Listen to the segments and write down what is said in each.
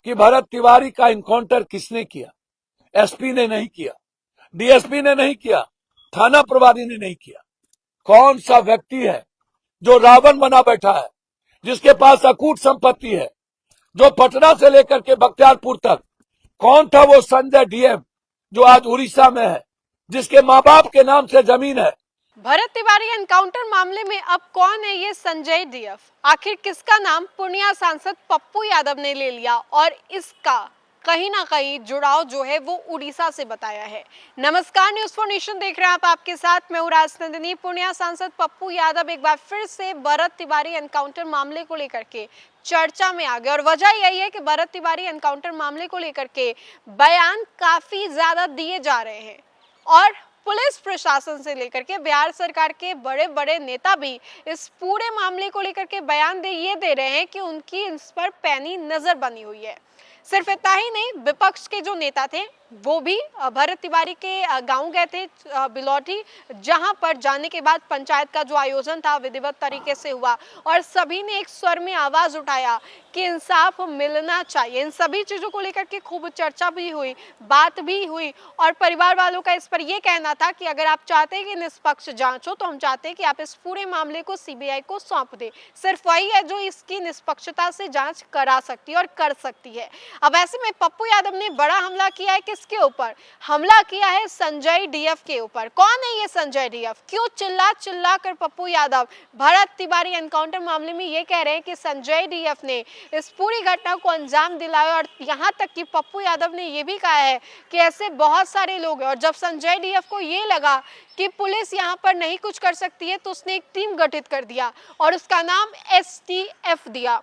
कि भरत तिवारी का इनकाउंटर किसने किया। एसपी ने नहीं किया, डीएसपी ने नहीं किया, थाना प्रभारी ने नहीं किया। कौन सा व्यक्ति है जो रावण बना बैठा है, जिसके पास अकूट संपत्ति है, जो पटना से लेकर के बख्तियारपुर तक। कौन था वो संजय डीएम जो आज उड़ीसा में है, जिसके माँ बाप के नाम से जमीन है। भरत तिवारी एनकाउंटर मामले में अब कौन है ये संजय डीएफ? आखिर किसका नाम पूर्णिया सांसद पप्पू यादव ने ले लिया और इसका कहीं ना कहीं जुड़ाव जो है वो उड़ीसा से बताया है। नमस्कार, न्यूज़ फॉर नेशन देख रहे हैं आप, आपके साथ मैं हूं राजनंदिनी। पूर्णिया सांसद पप्पू यादव एक बार फिर से भरत तिवारी एनकाउंटर मामले को लेकर के चर्चा में आ गए और वजह यही है कि भरत तिवारी एनकाउंटर मामले को लेकर के बयान काफी ज्यादा दिए जा रहे हैं और पुलिस प्रशासन से लेकर के बिहार सरकार के बड़े बड़े नेता भी इस पूरे मामले को लेकर के बयान दे रहे हैं कि उनकी इस पर पैनी नजर बनी हुई है। सिर्फ इतना ही नहीं, विपक्ष के जो नेता थे वो भी भरत तिवारी के गांव गए थे बिलौटी, जहां पर जाने के बाद पंचायत का जो आयोजन था विधिवत तरीके से हुआ और सभी ने एक स्वर में आवाज उठाया कि इंसाफ मिलना चाहिए। इन सभी चीजों को लेकर के खूब चर्चा भी हुई, बात भी हुई और परिवार वालों का इस पर यह कहना था कि अगर आप चाहते हैं कि निष्पक्ष जांच हो तो हम चाहते हैं कि आप इस पूरे मामले को सीबीआई को सौंप दें। सिर्फ वही है जो इसकी निष्पक्षता से जांच करा सकती है और कर सकती है। अब ऐसे में पप्पू यादव ने बड़ा हमला किया है। किसके ऊपर हमला किया है? संजय डीएफ के ऊपर। कौन है ये संजय डीएफ? क्यों चिल्ला कर पप्पू यादव भरत तिवारी एनकाउंटर मामले में ये कह रहे हैं कि संजय डीएफ ने इस पूरी घटना को अंजाम दिलाया और यहाँ तक कि पप्पू यादव ने ये भी कहा है कि ऐसे बहुत सारे लोग हैं और जब संजय डीएफ को ये लगा कि पुलिस यहाँ पर नहीं कुछ कर सकती है तो उसने एक टीम गठित कर दिया और उसका नाम एसटीएफ दिया।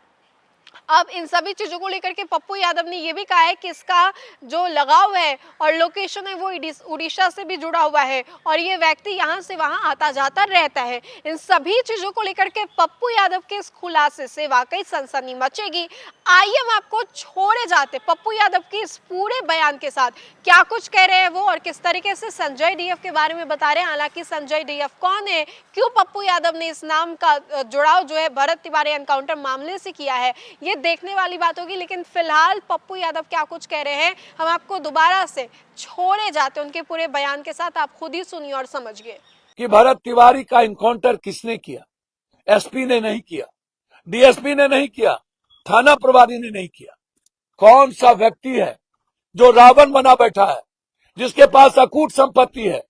अब इन सभी चीजों को लेकर के पप्पू यादव ने यह भी कहा है कि इसका जो लगाव है और लोकेशन है वो उड़ीसा से भी जुड़ा हुआ है और ये व्यक्ति यहाँ से वहाँ आता जाता रहता है। इन सभी चीजों को लेकर के पप्पू यादव के इस खुलासे से वाकई सनसनी मचेगी। आइए हम आपको छोड़े जाते पप्पू यादव के इस पूरे बयान के साथ, क्या कुछ कह रहे हैं वो और किस तरीके से संजय डीएफ के बारे में बता रहे हैं। हालांकि संजय डीएफ कौन है, क्यों पप्पू यादव ने इस नाम का जुड़ाव जो है भरत तिवारी एनकाउंटर मामले से किया है, ये देखने वाली बात होगी। लेकिन फिलहाल पप्पू यादव क्या कुछ कह रहे हैं हम आपको दोबारा से छोड़े जाते उनके पूरे बयान के साथ, आप खुद ही सुनिए और समझिए कि भरत तिवारी का इनकाउंटर किसने किया। एसपी ने नहीं किया, डीएसपी ने नहीं किया, थाना प्रभारी ने नहीं किया। कौन सा व्यक्ति है जो रावण बना बैठा है, जिसके पास अकूट संपत्ति है,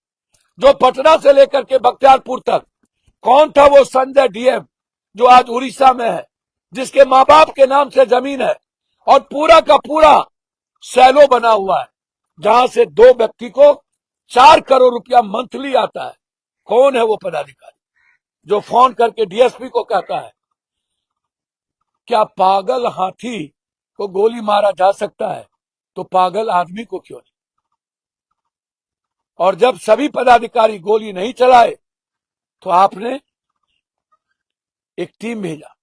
जो पटना से लेकर के बख्तियारपुर तक। कौन था वो संजय डीएम जो आज उड़ीसा में है, जिसके माँ बाप के नाम से जमीन है और पूरा का पूरा सैलो बना हुआ है, जहां से दो व्यक्ति को 4 करोड़ रुपया मंथली आता है। कौन है वो पदाधिकारी जो फोन करके डीएसपी को कहता है क्या पागल हाथी को गोली मारा जा सकता है तो पागल आदमी को क्यों नहीं। और जब सभी पदाधिकारी गोली नहीं चलाए तो आपने एक टीम भेजा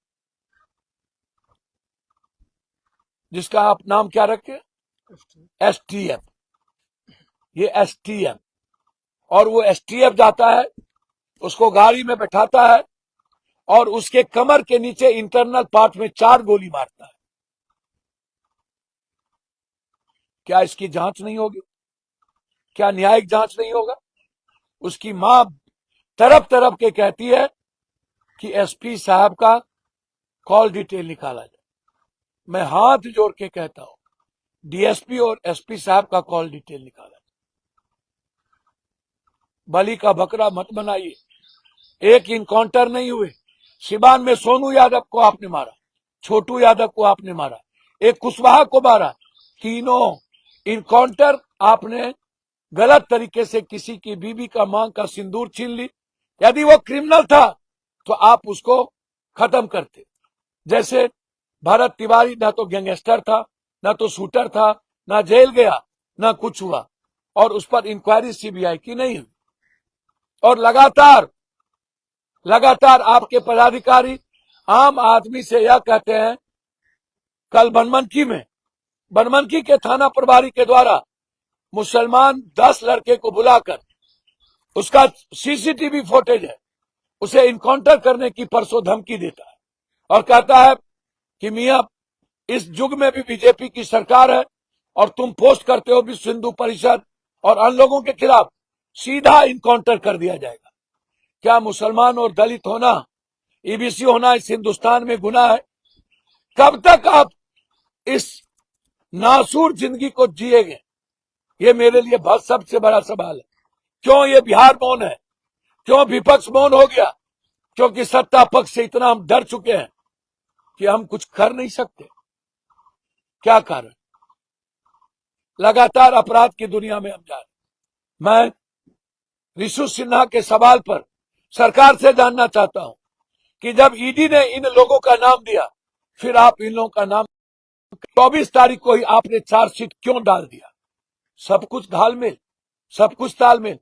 जिसका आप नाम क्या रखे, एसटीएफ। ये एसटीएफ, और वो एसटीएफ जाता है, उसको गाड़ी में बैठाता है और उसके कमर के नीचे इंटरनल पार्ट में 4 गोली मारता है। क्या इसकी जांच नहीं होगी? क्या न्यायिक जांच नहीं होगा? उसकी मां तरफ तरफ के कहती है कि एसपी साहब का कॉल डिटेल निकाला जाए। मैं हाथ जोड़ के कहता हूं, डीएसपी और एसपी साहब का कॉल डिटेल निकाला जाए। बलि का बकरा मत बनाइए। एक इनकाउंटर नहीं हुए। सिवान में सोनू यादव को आपने मारा, छोटू यादव को आपने मारा, एक कुशवाहा को मारा। तीनों इनकाउंटर आपने गलत तरीके से किसी की बीबी का मांग का सिंदूर छीन ली। यदि वो क्रिमिनल था तो आप उसको खत्म करते। जैसे भरत तिवारी ना तो गैंगस्टर था, ना तो शूटर था, ना जेल गया, ना कुछ हुआ और उस पर इंक्वायरी सीबीआई की नहीं हुई। और लगातार आपके पदाधिकारी आम आदमी से यह कहते हैं। कल बनमनकी के थाना प्रभारी के द्वारा मुसलमान 10 लड़के को बुलाकर उसका सीसीटीवी फुटेज है, उसे इनकाउंटर करने की परसों धमकी देता है और कहता है कि मियां इस युग में भी बीजेपी की सरकार है और तुम पोस्ट करते हो विश्व हिंदू परिषद और अन्य लोगों के खिलाफ, सीधा इनकाउंटर कर दिया जाएगा। क्या मुसलमान और दलित होना, ईबीसी होना इस हिंदुस्तान में गुनाह है? कब तक आप इस नासूर जिंदगी को जिएंगे? ये मेरे लिए बहुत सबसे बड़ा सवाल है। क्यों ये बिहार मौन है? क्यों विपक्ष मौन हो गया? क्योंकि सत्ता पक्ष से इतना हम डर चुके हैं कि हम कुछ कर नहीं सकते। क्या कारण? लगातार अपराध की दुनिया में हम जा रहे हैं। मैं रिशु सिन्हा के सवाल पर सरकार से जानना चाहता हूं कि जब ईडी ने इन लोगों का नाम दिया, फिर आप इन लोगों का नाम 24 तारीख को ही आपने चार्जशीट क्यों डाल दिया? सब कुछ घालमेल, सब कुछ तालमेल।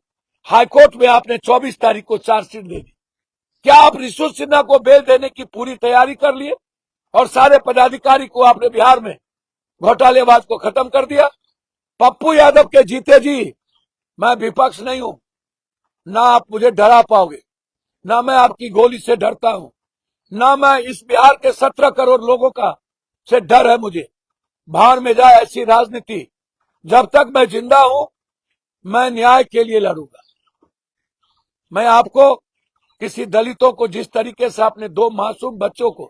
हाईकोर्ट में आपने 24 तारीख को चार्जशीट दे दी। क्या आप रिशु सिन्हा को बेल देने की पूरी तैयारी कर लिए और सारे पदाधिकारी को आपने बिहार में घोटालेबाज को खत्म कर दिया? पप्पू यादव के जीते जी मैं विपक्ष नहीं हूं, ना आप मुझे डरा पाओगे, ना मैं आपकी गोली से डरता हूं, ना मैं इस बिहार के 17 करोड़ लोगों का से डर है मुझे। भाड़ में जाए ऐसी राजनीति। जब तक मैं जिंदा हूं, मैं न्याय के लिए लड़ूंगा। मैं आपको किसी दलितों को जिस तरीके से आपने 2 मासूम बच्चों को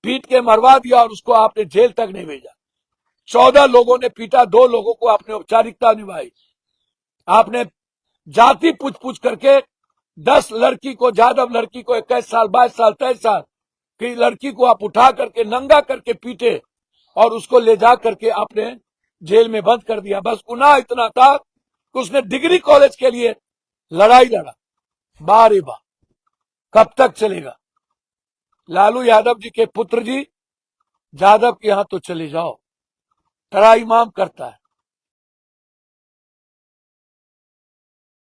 पीट के मरवा दिया और उसको आपने जेल तक नहीं भेजा, 14 लोगों ने पीटा, 2 लोगों को आपने औपचारिकता निभाई, आपने जाति पूछ पूछ करके 10 लड़की को, जादव लड़की को 21 साल 22 साल 23 साल की लड़की को आप उठा करके नंगा करके पीटे और उसको ले जा करके आपने जेल में बंद कर दिया। बस गुनाह इतना था कि उसने डिग्री कॉलेज के लिए लड़ाई लड़ा। बारे बा, कब तक चलेगा? लालू यादव जी के पुत्र जी, यादव के यहां तो चले जाओ, तराई इमाम करता है।